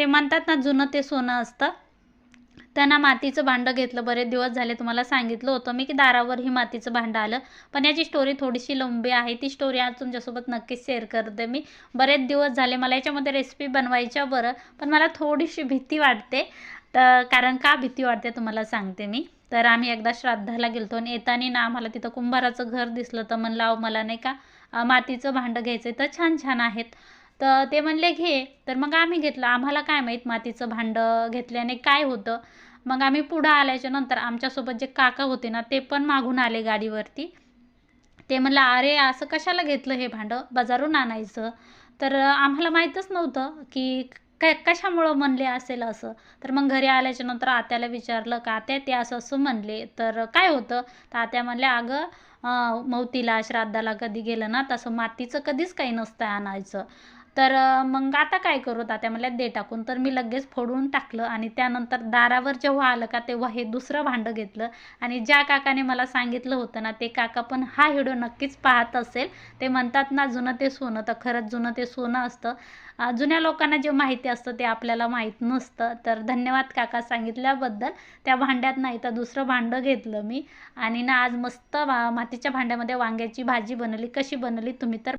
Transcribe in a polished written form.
ते म्हणतात ना, जुनं ते सोनं असतं. त्यांना मातीचं भांडं घेतलं. बरेच दिवस झाले, तुम्हाला सांगितलं होतं मी की दारावरही मातीचं भांडं आलं. पण याची स्टोरी थोडीशी लंबी आहे. ती स्टोरी आज तुमच्यासोबत नक्कीच शेअर करते मी. बरेच दिवस झाले मला याच्यामध्ये रेसिपी बनवायच्या बरं, पण मला थोडीशी भीती वाटते. तर कारण का भीती वाटते तुम्हाला सांगते मी. तर आम्ही एकदा श्राद्धाला गेलतो आणि येताना ना आम्हाला तिथं कुंभाराचं घर दिसलं. तर म्हणलं, अहो मला नाही का मातीचं भांडं घ्यायचं आहे, तर छान छान आहेत. तर ते म्हणले घे. तर मग आम्ही घेतलं. आम्हाला काय माहीत मातीचं भांडं घेतल्याने काय होतं. मग आम्ही पुढं आल्याच्या नंतर आमच्यासोबत जे काका होते ना, ते पण मागून आले गाडीवरती. ते म्हणलं, अरे असं कशाला घेतलं हे भांडं, बाजारून आणायचं. तर आम्हाला माहीतच नव्हतं की कशामुळं म्हणले असेल असं. तर मग घरी आल्याच्या नंतर आत्याला विचारलं, का आत्या ते असं असं म्हणले, तर काय होतं. तर आत्या म्हणल्या, अगं मौतीला श्राद्धाला कधी गेलं ना, तसं मातीचं कधीच काही नसतं आणायचं. तर मग आता काय करू, तात्या म्हणल्या दे टाकून. तर मी लगेच फोडून टाकलं आणि त्यानंतर दारावर जेव्हा आलं का, तेव्हा हे दुसरं भांडं घेतलं. आणि ज्या काकाने मला सांगितलं होतं ना, ते काका पण हा व्हिडिओ नक्कीच पाहत असेल. ते म्हणतात ना, जुनं ते सोनं, तर खरंच जुनं ते सोनं असतं. जुन्या लोकांना जे माहिती असतं ते आपल्याला माहीत नसतं. तर धन्यवाद काका सांगितल्याबद्दल. त्या भांड्यात नाही तर दुसरं भांडं घेतलं मी. आणि ना आज मस्त मातीच्या भांड्यामध्ये वांग्याची भाजी बनवली. कशी बनवली तुम्ही तर